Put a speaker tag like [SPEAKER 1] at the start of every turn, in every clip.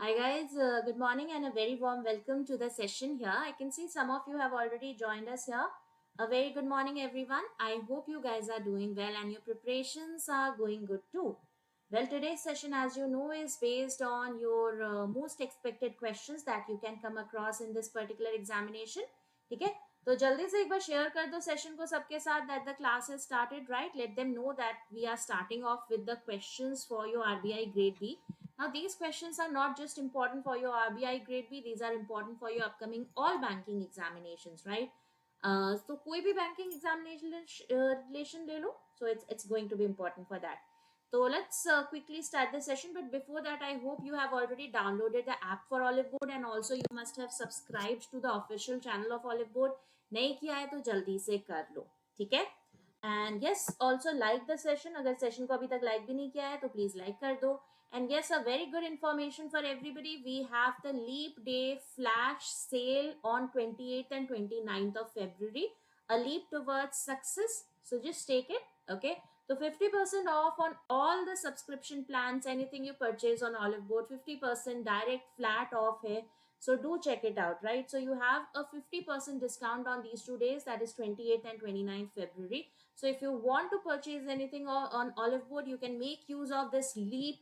[SPEAKER 1] Hi guys, good morning and a very warm welcome to the session here. I can see some of you have already joined us here. A very good morning everyone. I hope you guys are doing well and your preparations are going good too. Well, today's session, as you know, is based on your most expected questions that you can come across in this particular examination. ठीक है, तो जल्दी से एक बार share कर दो session को सबके साथ that the class has started, right? Let them know that we are starting off with the questions for your RBI Grade B. Now, these questions are not just important for your RBI Grade B, these are important for your upcoming all banking examinations, right? So कोई भी banking examination relation ले लो, so it's going to be important for that. So let's quickly start the session. But before that, I hope you have already downloaded the app for Oliveboard and also you must have subscribed to the official channel of Oliveboard. नहीं किया है तो जल्दी से कर लो, ठीक है? And yes, also like the session. अगर session को अभी तक like भी नहीं किया है तो please like कर दो. And yes, a very good information for everybody. We have the Leap Day flash sale on 28th and 29th of February. A leap towards success. So just take it, okay? So 50% off on all the subscription plans, anything you purchase on Oliveboard, 50% direct flat off here. So do check it out, right? So you have a 50% discount on these 2 days, that is 28th and 29th February. So if you want to purchase anything on Oliveboard, you can make use of this leap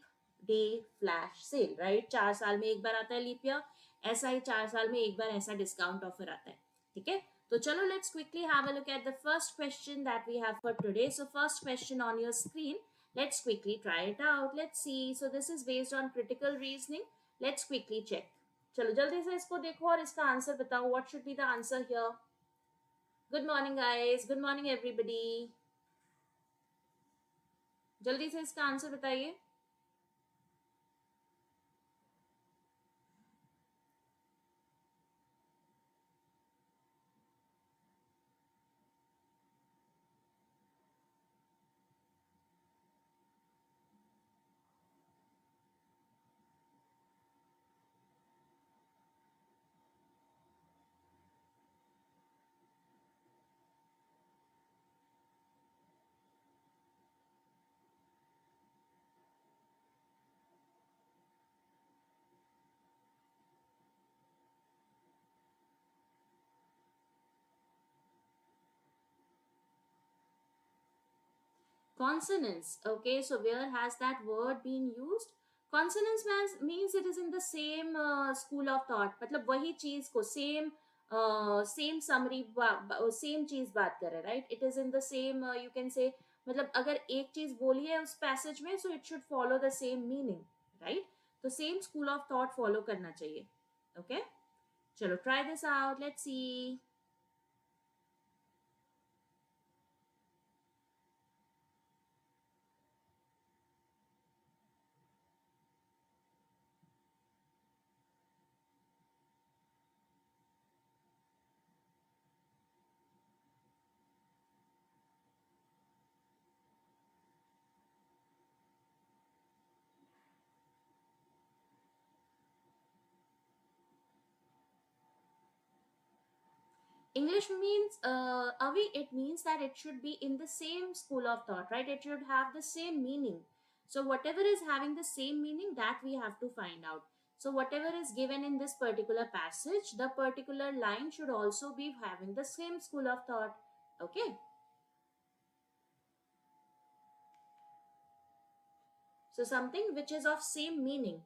[SPEAKER 1] day flash sale, right? 4 साल में एक बार आता है leap year, ऐसा ही 4 साल में एक बार ऐसा डिस्काउंट ऑफर आता है, ठीक है? So chalo, let's quickly have a look at the first question that we have for today. So first question on your screen. Let's quickly try it out. Let's see. So this is based on critical reasoning. Let's quickly check. चलो जल्दी से इसको देखो और इसका answer बताओ. What should be the answer here? Good morning guys. Good morning everybody. जल्दी से इसका आंसर बताइए. Consonants. Okay, so where has that word been used? Consonants means it is in the same school of thought. मतलब वही चीज को same summary same चीज बात करे, right? It is in the same you can say, मतलब अगर एक चीज बोली है उस passage में, so it should follow the same meaning, right? तो same school of thought follow करना चाहिए. Okay, चलो try this out. Let's see. English means, Avi, it means that it should be in the same school of thought, right? It should have the same meaning. So whatever is having the same meaning, that we have to find out. So whatever is given in this particular passage, the particular line should also be having the same school of thought. Okay. So something which is of same meaning.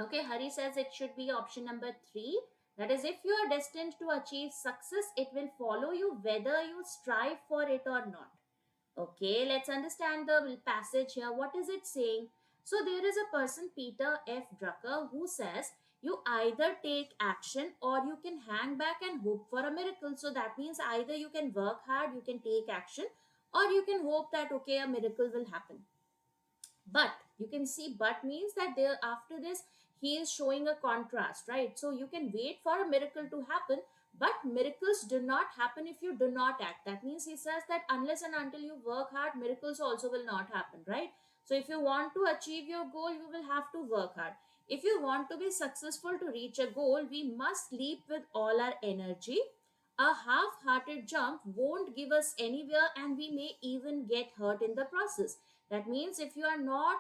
[SPEAKER 1] Okay, Hari says it should be option number 3. That is, if you are destined to achieve success, it will follow you whether you strive for it or not. Okay, let's understand the passage here. What is it saying? So there is a person, Peter F. Drucker, who says you either take action or you can hang back and hope for a miracle. So that means either you can work hard, you can take action, or you can hope that, okay, a miracle will happen. But you can see, but means that there after this he is showing a contrast, right? So you can wait for a miracle to happen, But miracles do not happen if you do not act. That means he says that unless and until you work hard, miracles also will not happen, right? So if you want to achieve your goal, you will have to work hard. If you want to be successful to reach a goal, we must leap with all our energy. A half hearted jump won't give us anywhere, and we may even get hurt in the process. That means if you are not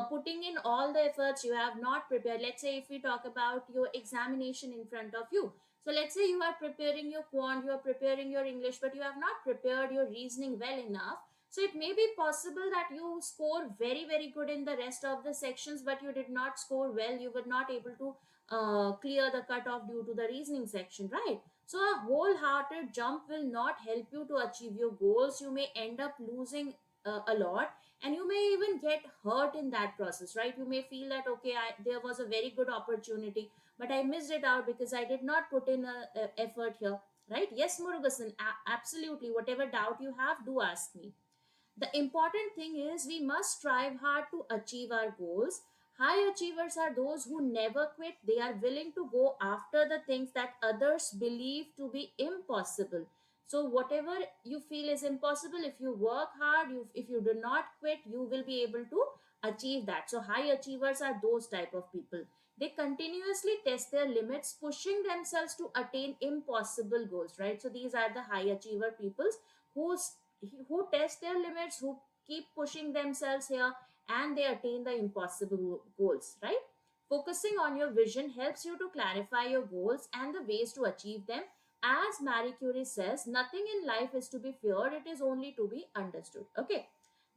[SPEAKER 1] putting in all the efforts, you have not prepared. Let's say if we talk about your examination in front of you. So let's say you are preparing your quant, you are preparing your English, but you have not prepared your reasoning well enough. So it may be possible that you score very, very good in the rest of the sections, but you did not score well. You were not able to clear the cutoff due to the reasoning section, right? So a wholehearted jump will not help you to achieve your goals. You may end up losing a lot, and you may even get hurt in that process, right? You may feel that okay, there was a very good opportunity, but I missed it out because I did not put in a effort here, right? Yes, Murugasan, absolutely. Whatever doubt you have, do ask me. The important thing is we must strive hard to achieve our goals. High achievers are those who never quit. They are willing to go after the things that others believe to be impossible. So whatever you feel is impossible, if you work hard, if you do not quit, you will be able to achieve that. So high achievers are those type of people. They continuously test their limits, pushing themselves to attain impossible goals, right? So these are the high achiever peoples who who test their limits, who keep pushing themselves here, and they attain the impossible goals, right? Focusing on your vision helps you to clarify your goals and the ways to achieve them. As Marie Curie says, nothing in life is to be feared, it is only to be understood. Okay.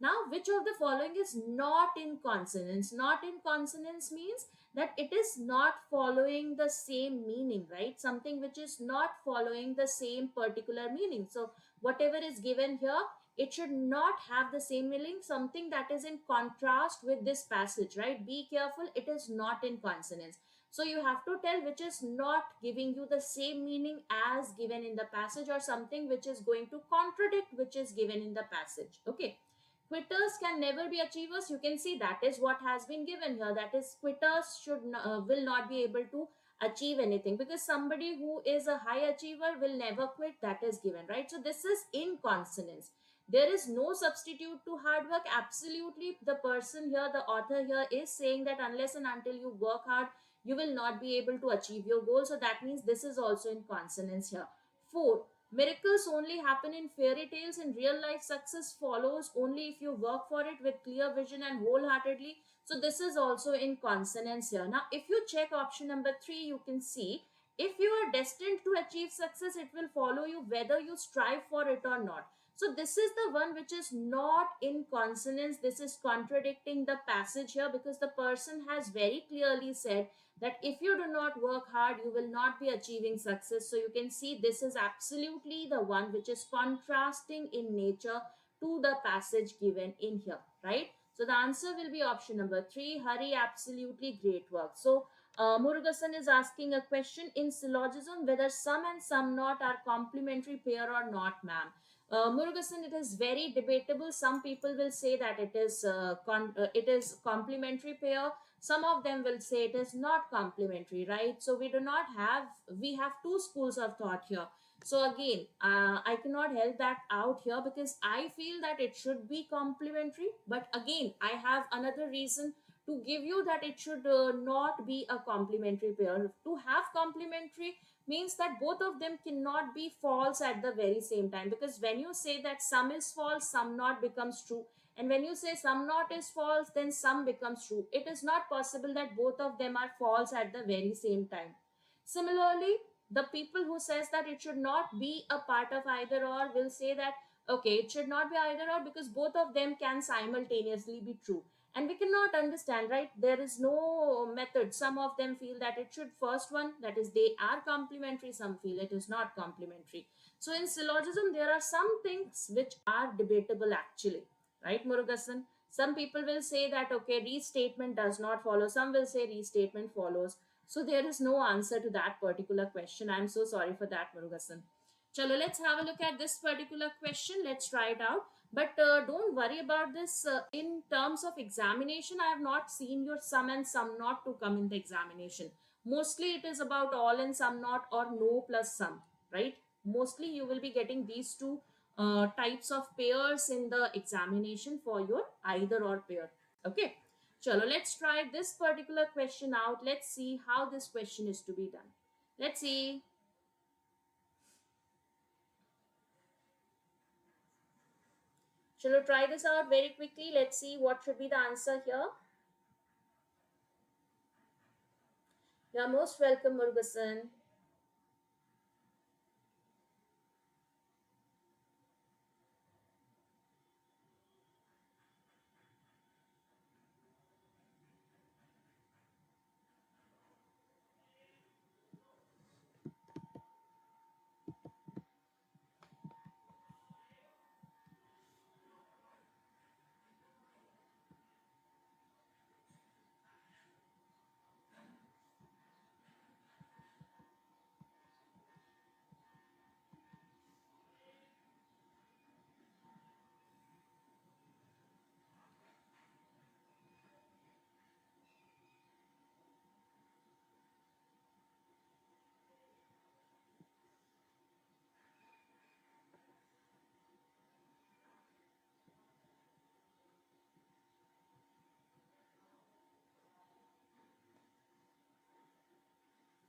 [SPEAKER 1] Now, which of the following is not in consonance? Not in consonance means that it is not following the same meaning, right? Something which is not following the same particular meaning. So, whatever is given here, it should not have the same meaning. Something that is in contrast with this passage, right? Be careful, it is not in consonance. So you have to tell which is not giving you the same meaning as given in the passage, or something which is going to contradict which is given in the passage. Okay. Quitters can never be achievers. You can see that is what has been given here. That is, quitters will not be able to achieve anything, because somebody who is a high achiever will never quit. That is given, right? So this is in consonance. There is no substitute to hard work. Absolutely, the person here, the author here, is saying that unless and until you work hard, you will not be able to achieve your goal. So that means this is also in consonance here. 4. Miracles only happen in fairy tales. In real life, success follows only if you work for it with clear vision and wholeheartedly. So this is also in consonance here. Now, if you check option number 3, you can see if you are destined to achieve success, it will follow you whether you strive for it or not. So this is the one which is not in consonance. This is contradicting the passage here, because the person has very clearly said that if you do not work hard, you will not be achieving success. So you can see this is absolutely the one which is contrasting in nature to the passage given in here, right? So the answer will be option number 3. Hari, absolutely great work. So Murugasan is asking a question in syllogism whether some and some not are complementary pair or not, ma'am. Murugasan, it is very debatable. Some people will say that it is complementary pair. Some of them will say it is not complementary, right? So we have two schools of thought here. So again, I cannot help that out here, because I feel that it should be complementary, but again I have another reason to give you that it should not be a complementary pair. To have complementary means that both of them cannot be false at the very same time, because when you say that some is false, some not becomes true, and when you say some not is false, then some becomes true. It is not possible that both of them are false at the very same time. Similarly, the people who says that it should not be a part of either or will say that okay, it should not be either or because both of them can simultaneously be true, and we cannot understand, right? There is no method. Some of them feel that it should first one, that is they are complementary, some feel it is not complementary. So in syllogism there are some things which are debatable actually, right, Murugasan? Some people will say that okay, restatement does not follow, some will say restatement follows. So there is no answer to that particular question. I'm so sorry for that, Murugasan. Chalo, let's have a look at this particular question. Let's try it out. But don't worry about this. In terms of examination, I have not seen your sum and sum not to come in the examination. Mostly it is about all and some not, or no plus some, right? Mostly you will be getting these two types of pairs in the examination for your either or pair. Okay, chalo, let's try this particular question out. Let's see how this question is to be done. Let's see. Shall we try this out very quickly? Let's see what should be the answer here. You're most welcome, Murugasan.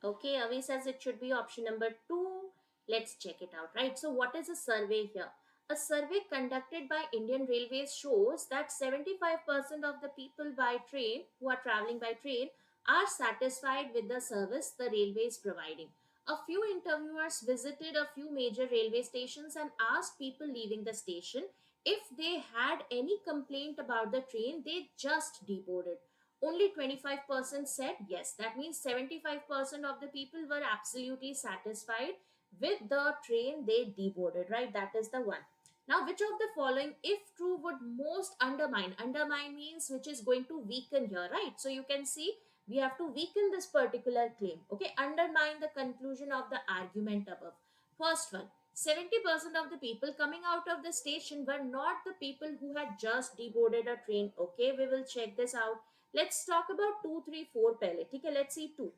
[SPEAKER 1] Okay, Avi says it should be option number two. Let's check it out, right? So, what is a survey here? A survey conducted by Indian Railways shows that 75% of the people by train who are traveling by train are satisfied with the service the railway is providing. A few interviewers visited a few major railway stations and asked people leaving the station if they had any complaint about the train they just deboarded. Only 25% said yes. That means 75% of the people were absolutely satisfied with the train they deboarded, right? That is the one. Now, which of the following, if true, would most undermine? Undermine means which is going to weaken here, right? So you can see we have to weaken this particular claim. Okay, undermine the conclusion of the argument above. First one, 70% of the people coming out of the station were not the people who had just deboarded a train. Okay, we will check this out. Let's talk about 2, 3, 4 pehle. Okay, let's see 2.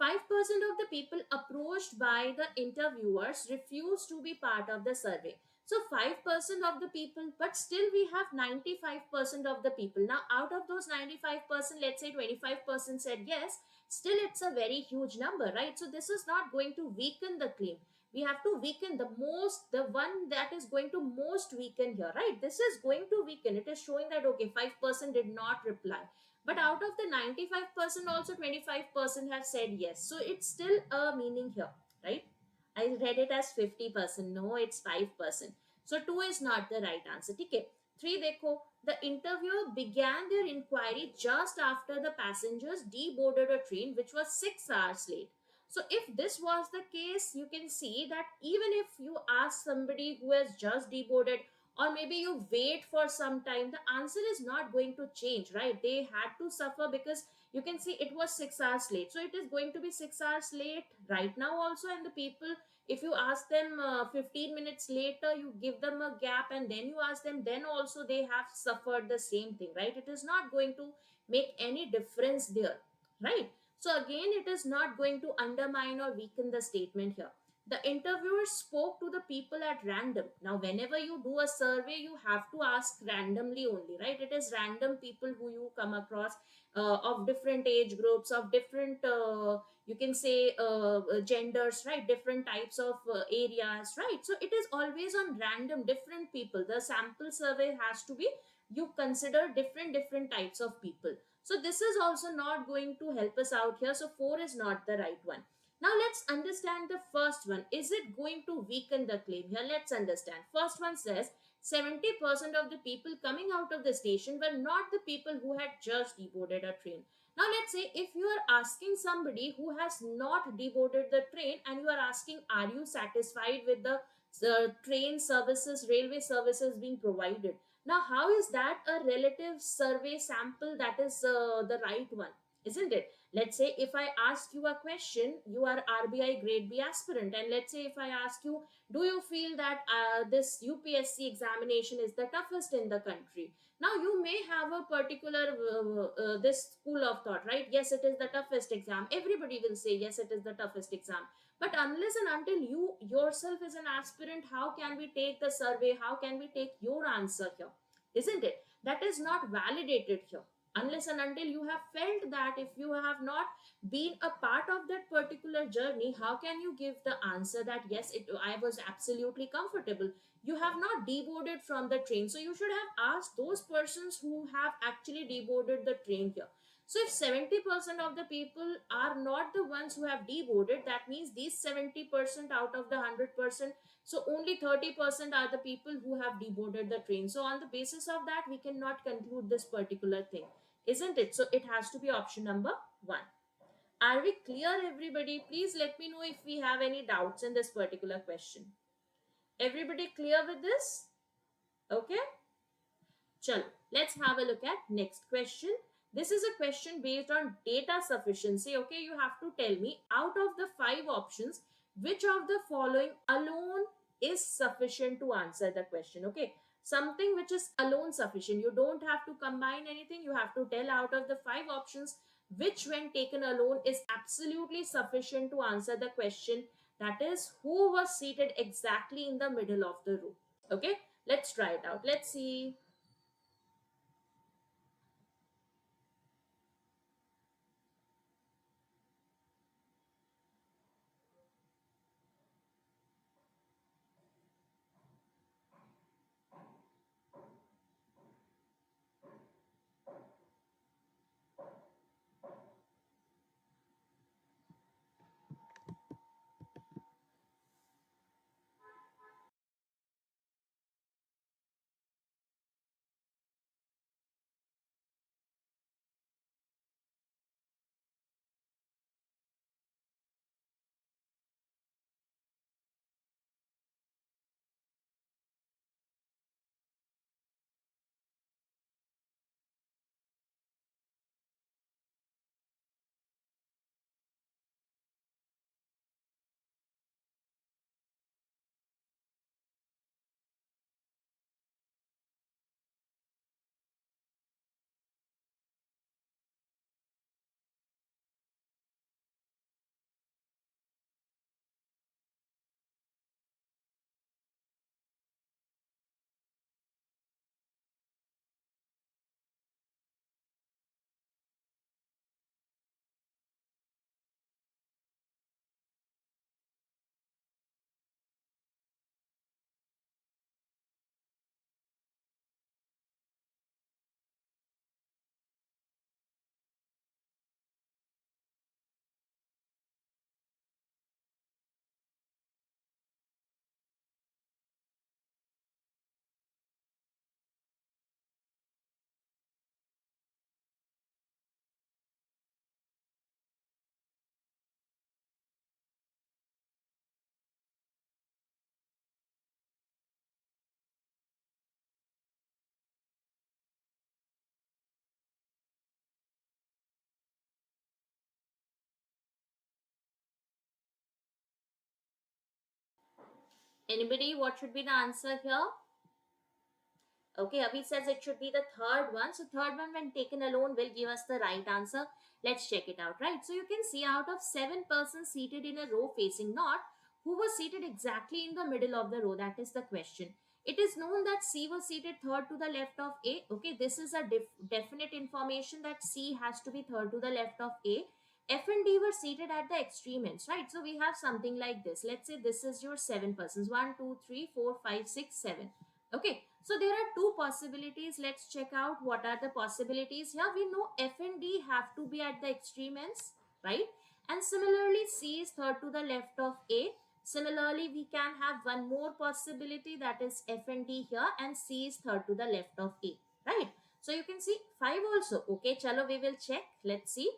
[SPEAKER 1] 5% of the people approached by the interviewers refused to be part of the survey. So 5% of the people, but still we have 95% of the people. Now, out of those 95%, let's say 25% said yes, still it's a very huge number, right? So this is not going to weaken the claim. We have to weaken the most, the one that is going to most weaken here, right? This is going to weaken. It is showing that, okay, 5% did not reply. But out of the 95%, also 25% have said yes. So it's still a meaning here, right? I read it as 50%. No, it's 5%. So 2 is not the right answer. Okay. 3 dekho. The interviewer began their inquiry just after the passengers deboarded a train which was 6 hours late. So if this was the case, you can see that even if you ask somebody who has just deboarded, or maybe you wait for some time, the answer is not going to change, right? They had to suffer because you can see it was 6 hours late, so it is going to be 6 hours late right now also. And the people, if you ask them 15 minutes later, you give them a gap and then you ask them, then also they have suffered the same thing, right? It is not going to make any difference there, right? So again, it is not going to undermine or weaken the statement here. The interviewer spoke to the people at random. Now, whenever you do a survey, you have to ask randomly only, right? It is random people who you come across, of different age groups, of different, you can say, genders, right? Different types of areas, right? So it is always on random, different people. The sample survey has to be, you consider different types of people. So this is also not going to help us out here. So 4 is not the right one. Now let's understand the first one. Is it going to weaken the claim here? Let's understand. First one says 70% of the people coming out of the station were not the people who had just deboarded a train. Now let's say if you are asking somebody who has not deboarded the train and you are asking, are you satisfied with the train services, railway services being provided? Now how is that a relative survey sample that is the right one? Isn't it? Let's say if I ask you a question, you are RBI Grade B aspirant, and let's say if I ask you, do you feel that this UPSC examination is the toughest in the country? Now you may have a particular this school of thought, right? Yes, it is the toughest exam. Everybody will say yes, it is the toughest exam. But unless and until you yourself is an aspirant, how can we take the survey? How can we take your answer here? Isn't it? That is not validated here. Unless and until you have felt that, if you have not been a part of that particular journey, how can you give the answer that yes, I was absolutely comfortable? You have not deboarded from the train, so you should have asked those persons who have actually deboarded the train here. So if 70% of the people are not the ones who have deboarded, that means these 70% out of the 100%, so only 30% are the people who have deboarded the train. So on the basis of that, we cannot conclude this particular thing, isn't it? So it has to be option number 1. Are we clear, everybody? Please let me know if we have any doubts in this particular question. Everybody clear with this? Okay. Chalo, let's have a look at next question. This is a question based on data sufficiency. Okay, you have to tell me, out of the 5 options, which of the following alone is sufficient to answer the question. Okay, something which is alone sufficient. You don't have to combine anything. You have to tell out of the 5 options which, when taken alone, is absolutely sufficient to answer the question. That is, who was seated exactly in the middle of the row. Okay, let's try it out. Let's see. Anybody, what should be the answer here? Okay, Avi says it should be the third one. So third one, when taken alone, will give us the right answer. Let's check it out, right? So you can see, out of 7 persons seated in a row facing north, who was seated exactly in the middle of the row? That is the question. It is known that C was seated third to the left of A. Okay, this is a definite information that C has to be third to the left of A. F and D were seated at the extreme ends, right? So we have something like this. Let's say this is your 7 persons. 1, 2, 3, 4, 5, 6, 7. Okay, so there are 2 possibilities. Let's check out what are the possibilities here. We know F and D have to be at the extreme ends, right? And similarly, C is third to the left of A. Similarly, we can have one more possibility, that is F and D here, and C is third to the left of A, right? So you can see 5 also. Okay, chalo, we will check. Let's see.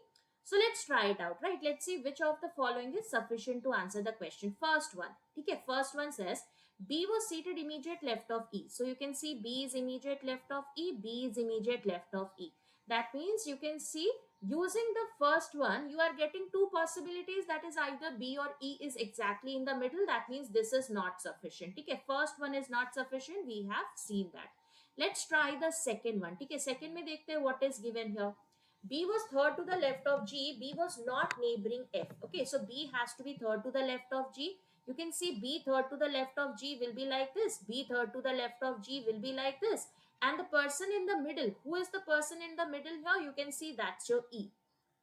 [SPEAKER 1] So let's try it out, right? Let's see which of the following is sufficient to answer the question. First one. Okay, first one says B was seated immediate left of E. So you can see B is immediate left of E, B is immediate left of E. That means you can see using the first one, you are getting two possibilities, that is either B or E is exactly in the middle. That means this is not sufficient. Okay, first one is not sufficient, we have seen that. Let's try the second one. Okay, second mein dekhte what is given here. B was third to the left of G. B was not neighboring F. Okay, so B has to be third to the left of G. You can see B third to the left of G will be like this. B third to the left of G will be like this. And the person in the middle, who is the person in the middle here? You can see that's your E,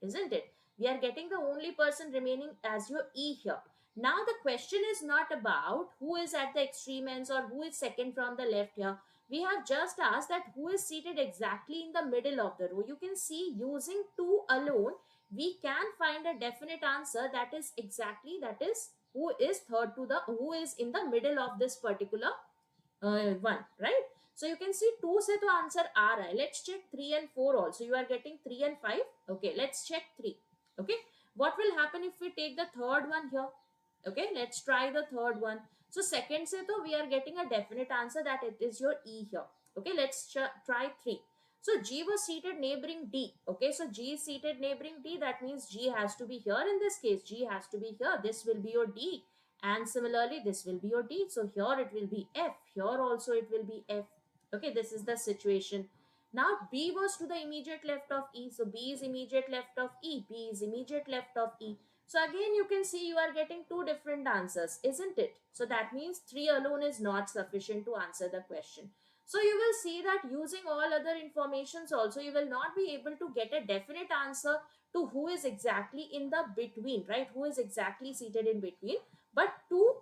[SPEAKER 1] isn't it? We are getting the only person remaining as your E here. Now the question is not about who is at the extreme ends or who is second from the left here. We have just asked that who is seated exactly in the middle of the row. You can see using 2 alone, we can find a definite answer, that is exactly, that is who is in the middle of this particular one, right? So you can see 2 se to answer aa raha hai. Let's check 3 and 4 also. You are getting 3 and 5. Okay, let's check 3. Okay, what will happen if we take the third one here? Okay, let's try the third one. So second se to we are getting a definite answer, that it is your E here. Okay, let's try 3. So G was seated neighboring D. Okay, so G is seated neighboring D. That means G has to be here in this case. G has to be here. This will be your D. And similarly, this will be your D. So here it will be F. Here also it will be F. Okay, this is the situation. Now B was to the immediate left of E. So B is immediate left of E. B is immediate left of E. So again, you can see you are getting two different answers, isn't it? So that means 3 alone is not sufficient to answer the question. So you will see that using all other informations also, you will not be able to get a definite answer to who is exactly in the between, right? Who is exactly seated in between. But to,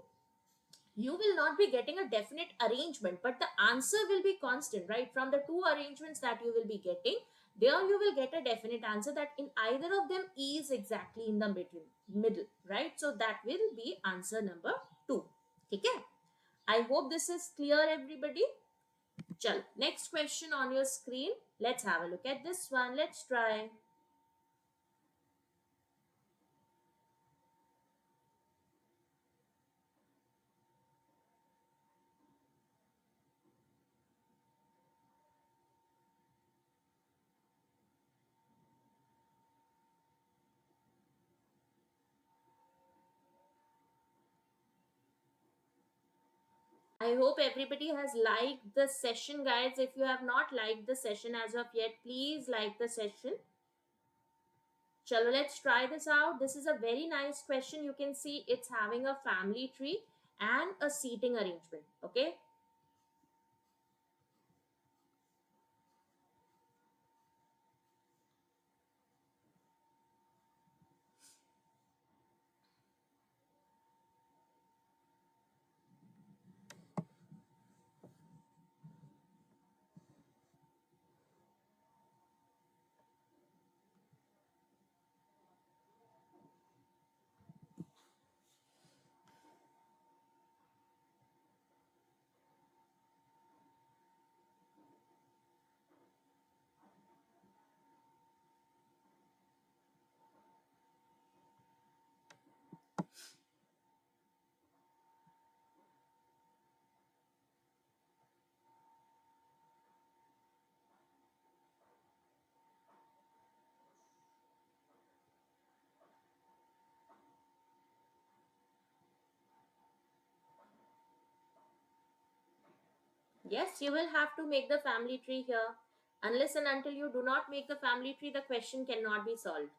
[SPEAKER 1] you will not be getting a definite arrangement, but the answer will be constant, right? From the two arrangements that you will be getting, there you will get a definite answer that in either of them E is exactly in the middle, right? So that will be answer number 2. Okay, I hope this is clear, everybody. Chal, next question on your screen. Let's have a look at this one. Let's try. I hope everybody has liked the session, guys. If you have not liked the session as of yet, please like the session. Chalo, let's try this out. This is a very nice question. You can see it's having a family tree and a seating arrangement. Okay. Yes, you will have to make the family tree here. Unless and until you do not make the family tree, the question cannot be solved.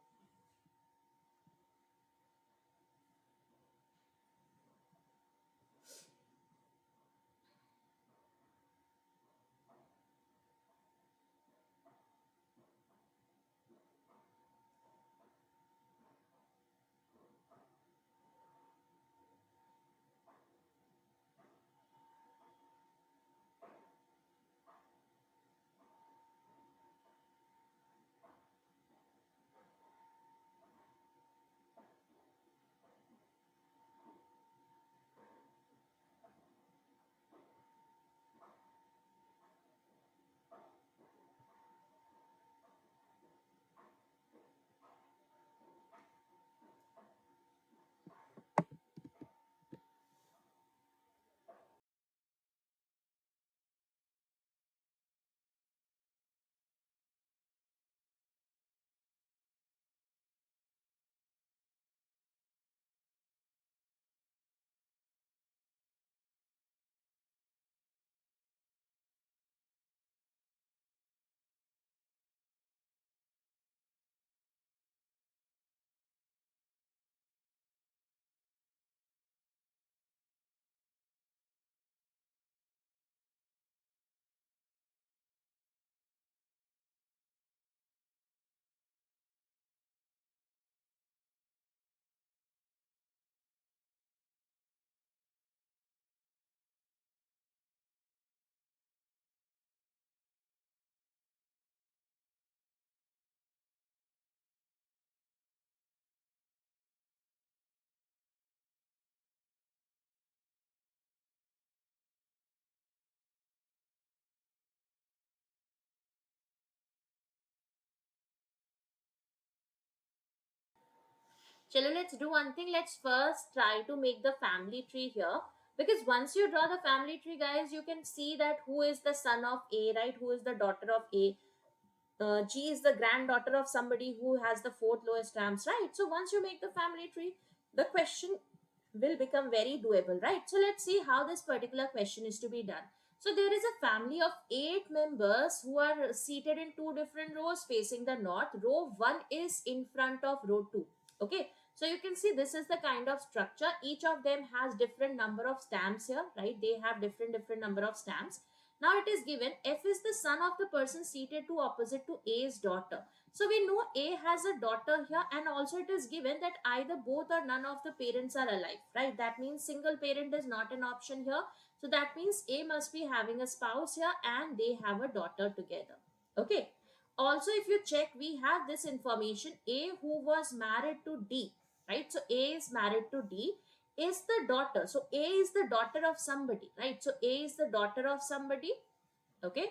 [SPEAKER 1] Chalo, let's do one thing. Let's first try to make the family tree here. Because once you draw the family tree, guys, you can see that who is the son of A, right? Who is the daughter of A. G is the granddaughter of somebody who has the fourth lowest stamps, right? So once you make the family tree, the question will become very doable, right? So let's see how this particular question is to be done. So there is a family of 8 members who are seated in two different rows facing the north. Row 1 is in front of row 2. Okay, so you can see this is the kind of structure. Each of them has different number of stamps here, right? They have different number of stamps. Now it is given F is the son of the person seated to opposite to A's daughter. So we know A has a daughter here, and also it is given that either both or none of the parents are alive, right? That means single parent is not an option here. So that means A must be having a spouse here and they have a daughter together. Okay. Also, if you check, we have this information A who was married to D, right? So A is married to D is the daughter. So A is the daughter of somebody, right? So A is the daughter of somebody. Okay,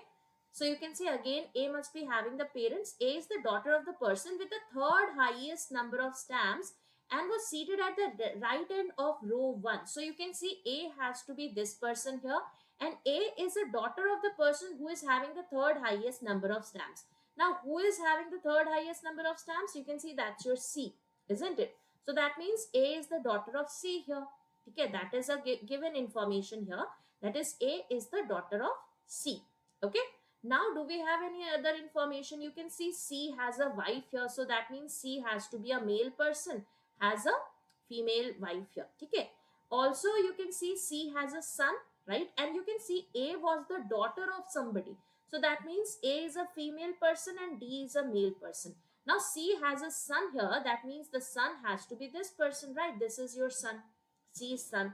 [SPEAKER 1] so you can see again A must be having the parents. A is the daughter of the person with the third highest number of stamps and was seated at the right end of row 1. So you can see A has to be this person here, and A is a daughter of the person who is having the third highest number of stamps. Now who is having the third highest number of stamps? You can see that's your C, isn't it? So that means A is the daughter of C here. Okay, that is a given information here. That is A is the daughter of C. Okay, now do we have any other information? You can see C has a wife here, so that means C has to be a male person, has a female wife here. Okay, also you can see C has a son, right? And you can see A was the daughter of somebody, so that means A is a female person and D is a male person. Now C has a son here, that means the son has to be this person, right? This is your son, C's son.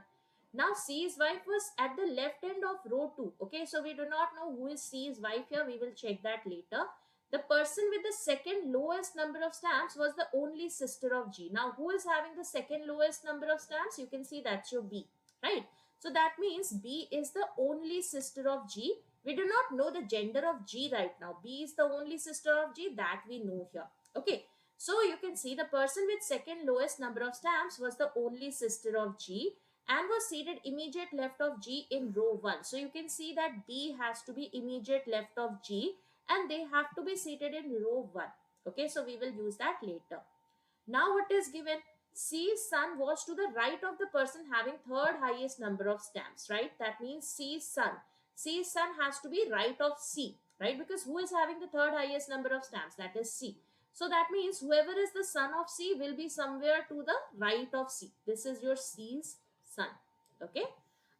[SPEAKER 1] Now C's wife was at the left end of row 2. Okay, so we do not know who is C's wife here. We will check that later. The person with the second lowest number of stamps was the only sister of G. Now who is having the second lowest number of stamps? You can see that's your B, right? So that means B is the only sister of G. We do not know the gender of G right now. B is the only sister of G, that we know here. Okay, so you can see the person with second lowest number of stamps was the only sister of G and was seated immediate left of G in row 1. So you can see that B has to be immediate left of G and they have to be seated in row 1. Okay, so we will use that later. Now what is given? C's son was to the right of the person having third highest number of stamps, right? That means C's son. C's son has to be right of C, right? Because who is having the third highest number of stamps? That is C. So that means whoever is the son of C will be somewhere to the right of C. This is your C's son. Okay.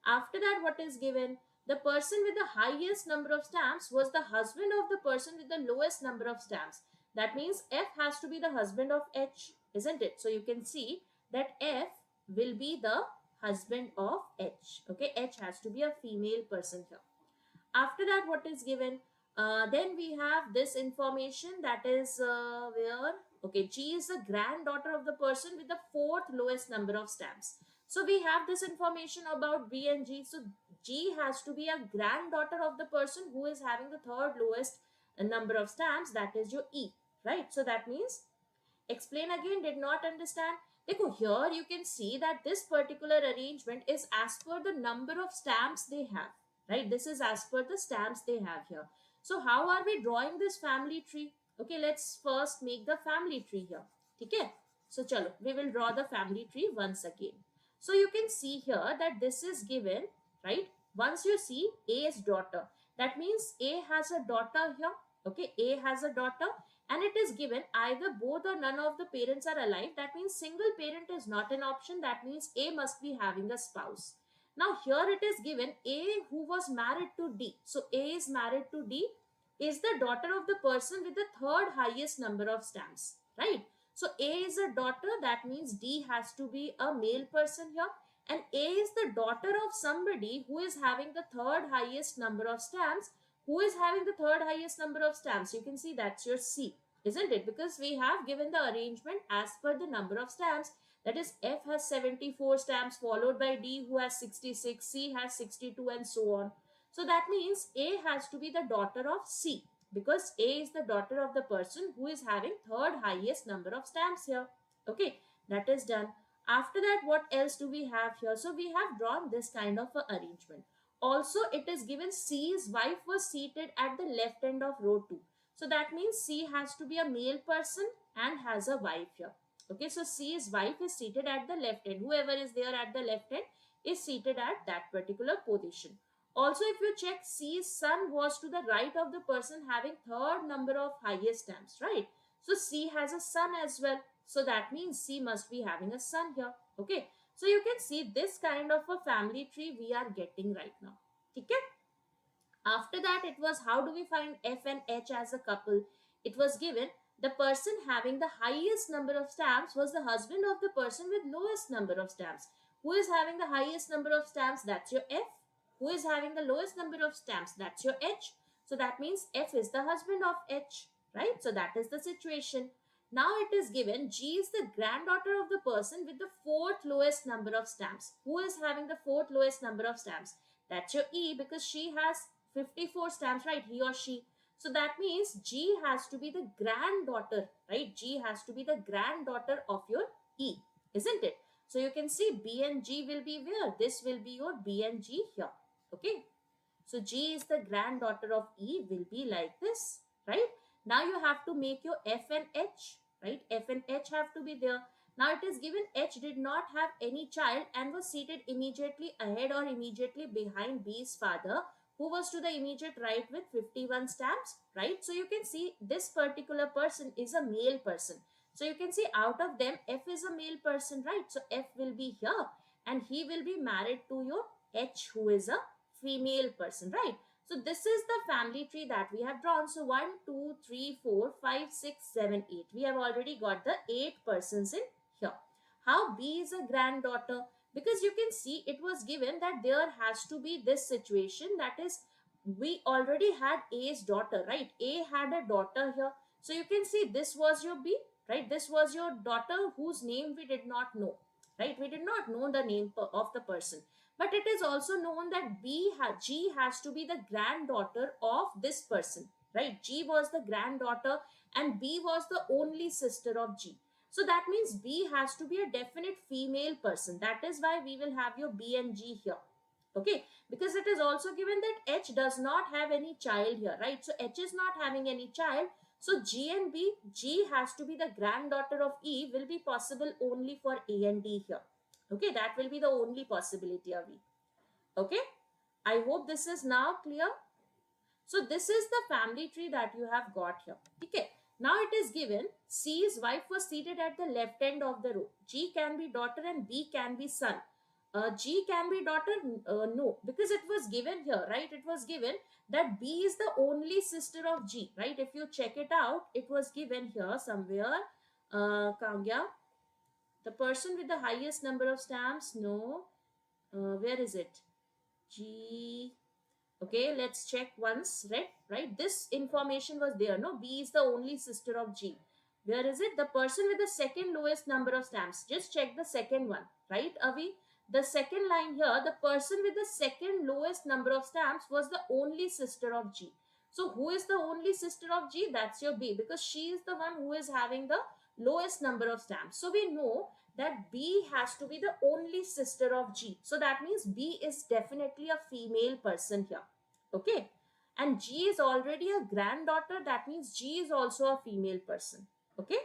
[SPEAKER 1] After that, what is given? The person with the highest number of stamps was the husband of the person with the lowest number of stamps. That means F has to be the husband of H, isn't it? So you can see that F will be the husband of H. Okay, H has to be a female person here. After that, what is given? Then we have this information, that is where, okay, G is the granddaughter of the person with the fourth lowest number of stamps. So we have this information about B and G. So G has to be a granddaughter of the person who is having the third lowest number of stamps, that is your E, right? So that means, explain again, did not understand. Dekho, here you can see that this particular arrangement is as per the number of stamps they have, right? This is as per the stamps they have here. So how are we drawing this family tree? Okay, let's first make the family tree here. Okay, so chalo, we will draw the family tree once again. So you can see here that this is given, right? Once you see A's daughter, that means A has a daughter here. Okay, A has a daughter and it is given either both or none of the parents are alive. That means single parent is not an option. That means A must be having a spouse. Now here it is given A who was married to D. So A is married to D, is the daughter of the person with the third highest number of stamps, right? So A is a daughter, that means D has to be a male person here, and A is the daughter of somebody who is having the third highest number of stamps. Who is having the third highest number of stamps? You can see that's your C, isn't it? Because we have given the arrangement as per the number of stamps. That is, F has 74 stamps followed by D who has 66, C has 62 and so on. So that means A has to be the daughter of C, because A is the daughter of the person who is having third highest number of stamps here. Okay. That is done. After that, what else do we have here? So we have drawn this kind of a arrangement. Also, it is given C's wife was seated at the left end of row 2. So that means C has to be a male person and has a wife here. Okay, so C's wife is seated at the left end. Whoever is there at the left end is seated at that particular position. Also, if you check, C's son was to the right of the person having third number of highest stamps, right? So C has a son as well. So that means C must be having a son here. Okay. So you can see this kind of a family tree we are getting right now. Okay. After that, it was how do we find F and H as a couple? It was given the person having the highest number of stamps was the husband of the person with lowest number of stamps. Who is having the highest number of stamps? That's your F. Who is having the lowest number of stamps? That's your H. So that means F is the husband of H, right? So that is the situation. Now it is given G is the granddaughter of the person with the fourth lowest number of stamps. Who is having the fourth lowest number of stamps? That's your E, because she has 54 stamps, right? He or she. So that means G has to be the granddaughter, right? G has to be the granddaughter of your E, isn't it? So you can see B and G will be where? This will be your B and G here. Okay. So G is the granddaughter of E will be like this, right? Now you have to make your F and H, right? F and H have to be there. Now it is given H did not have any child and was seated immediately ahead or immediately behind B's father, who was to the immediate right with 51 stamps, right? So you can see this particular person is a male person. So you can see out of them, F is a male person, right? So F will be here and he will be married to your H, who is a female person, right? So this is the family tree that we have drawn. So 1, 2, 3, 4, 5, 6, 7, 8. We have already got the 8 persons in here. How B is a granddaughter? Because you can see it was given that there has to be this situation, that is we already had A's daughter, right? A had a daughter here. So you can see this was your B, right? This was your daughter whose name we did not know, right? We did not know the name of the person. But it is also known that G has to be the granddaughter of this person, right? G was the granddaughter and B was the only sister of G. So that means B has to be a definite female person. That is why we will have your B and G here. Okay, because it is also given that H does not have any child here, right? So H is not having any child. So G and B, G has to be the granddaughter of E will be possible only for A and D here. Okay, that will be the only possibility of E. Okay, I hope this is now clear. So this is the family tree that you have got here. Okay, now it is given C's wife was seated at the left end of the row. G can be daughter and B can be son. G can be daughter? No, because it was given here, right? It was given that B is the only sister of G, right? If you check it out, it was given here somewhere. Kangya, the person with the highest number of stamps, no. Where is it? G. Okay, let's check once, right? This information was there, no? B is the only sister of G. Where is it? The person with the second lowest number of stamps. Just check the second one, right, Avi? The second line here, the person with the second lowest number of stamps was the only sister of G. So who is the only sister of G? That's your B, because she is the one who is having the lowest number of stamps. So we know that B has to be the only sister of G. So that means B is definitely a female person here. Okay. And G is already a granddaughter. That means G is also a female person. Okay.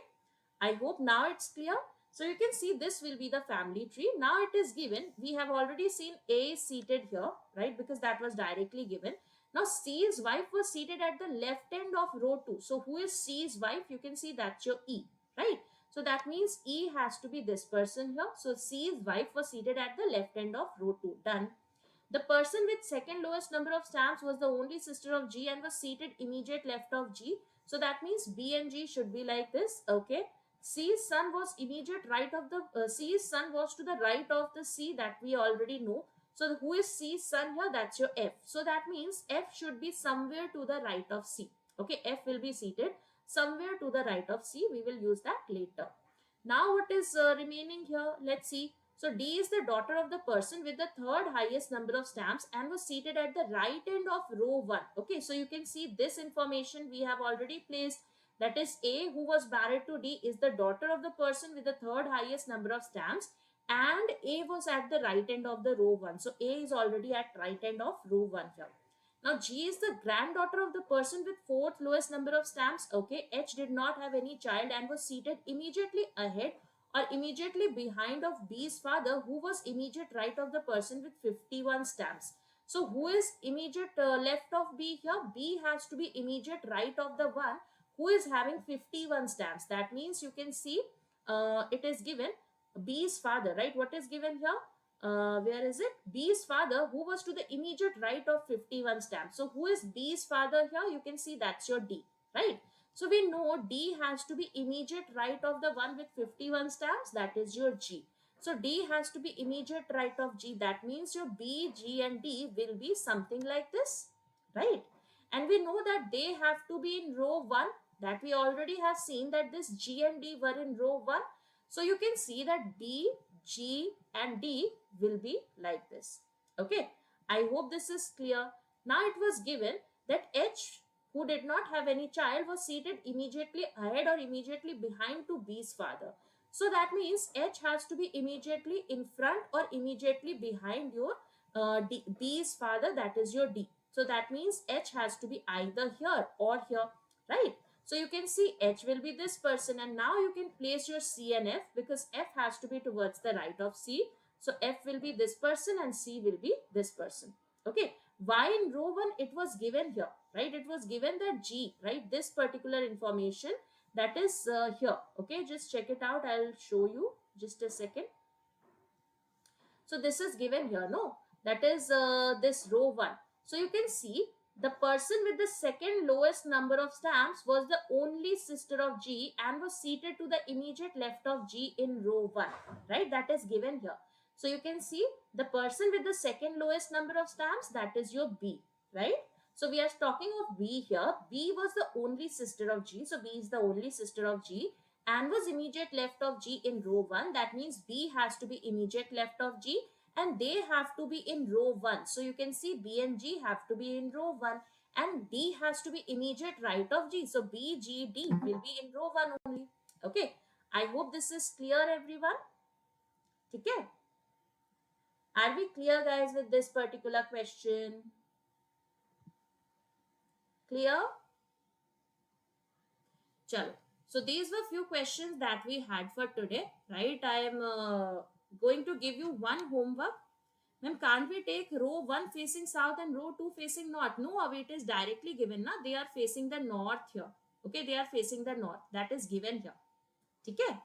[SPEAKER 1] I hope now it's clear. So you can see this will be the family tree. Now it is given. We have already seen A is seated here, right? Because that was directly given. Now C's wife was seated at the left end of row 2. So who is C's wife? You can see that's your E, right? So that means E has to be this person here. So C's wife was seated at the left end of row 2. Done. The person with second lowest number of stamps was the only sister of G and was seated immediate left of G. So that means B and G should be like this. Okay. C's son was immediate right of the C's son was to the right of the C, that we already know. So who is C's son here? That's your F. So that means F should be somewhere to the right of C. Okay, F will be seated somewhere to the right of C. We will use that later. Now what is remaining here? Let's see. So D is the daughter of the person with the third highest number of stamps and was seated at the right end of row 1. Okay, so you can see this information we have already placed. that is A who was married to D is the daughter of the person with the third highest number of stamps, and A was at the right end of the row 1. So A is already at right end of row 1 here. Now G is the granddaughter of the person with fourth lowest number of stamps. Okay, H did not have any child and was seated immediately ahead or immediately behind of B's father, who was immediate right of the person with 51 stamps. So who is immediate left of B here? B has to be immediate right of the one who is having 51 stamps. That means you can see it is given B's father, right? What is given here? Where is it? B's father, who was to the immediate right of 51 stamps. So who is B's father here? You can see that's your D, right? So we know D has to be immediate right of the one with 51 stamps, that is your G. So D has to be immediate right of G. That means your B, G and D will be something like this, right? And we know that they have to be in row 1. That we already have seen that this G and D were in row 1. So you can see that B, G and D will be like this. Okay. I hope this is clear. Now it was given that H, who did not have any child, was seated immediately ahead or immediately behind to B's father. So that means H has to be immediately in front or immediately behind your B's father, that is your D. So that means H has to be either here or here, right? So you can see H will be this person, and now you can place your C and F because F has to be towards the right of C. So F will be this person and C will be this person. Okay. Why in row 1 it was given here, right? It was given that G, right? This particular information that is here. Okay. Just check it out. I'll show you just a second. So this is given here, no? That is this row 1. So you can see the person with the second lowest number of stamps was the only sister of G and was seated to the immediate left of G in row 1, right? That is given here. So you can see the person with the second lowest number of stamps, that is your B, right? So we are talking of B here. B was the only sister of G. So B is the only sister of G and was immediate left of G in row 1. That means B has to be immediate left of G and they have to be in row 1. So you can see B and G have to be in row 1 and D has to be immediate right of G. So B, G, D will be in row 1 only. Okay. I hope this is clear, everyone. Okay. Are we clear, guys, with this particular question? Clear? Chalo. So these were few questions that we had for today, right? I am going to give you one homework. Ma'am, can't we take row 1 facing south and row 2 facing north? No, it is directly given. Na? They are facing the north here. Okay, they are facing the north. That is given here. Okay?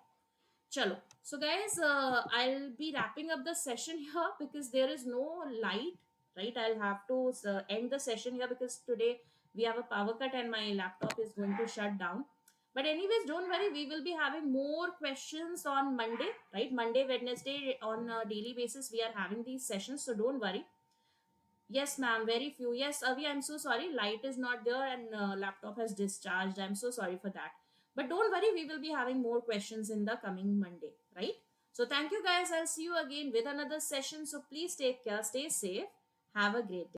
[SPEAKER 1] Chalo. So guys, I'll be wrapping up the session here because there is no light, right? I'll have to end the session here because today we have a power cut and my laptop is going to shut down. But anyways, don't worry, we will be having more questions on Monday, right? Monday, Wednesday on a daily basis, we are having these sessions. So don't worry. Yes, ma'am, very few. Yes, Avi, I'm so sorry. Light is not there and laptop has discharged. I'm so sorry for that. But don't worry, we will be having more questions in the coming Monday, right? So thank you guys. I'll see you again with another session. So please take care, stay safe. Have a great day.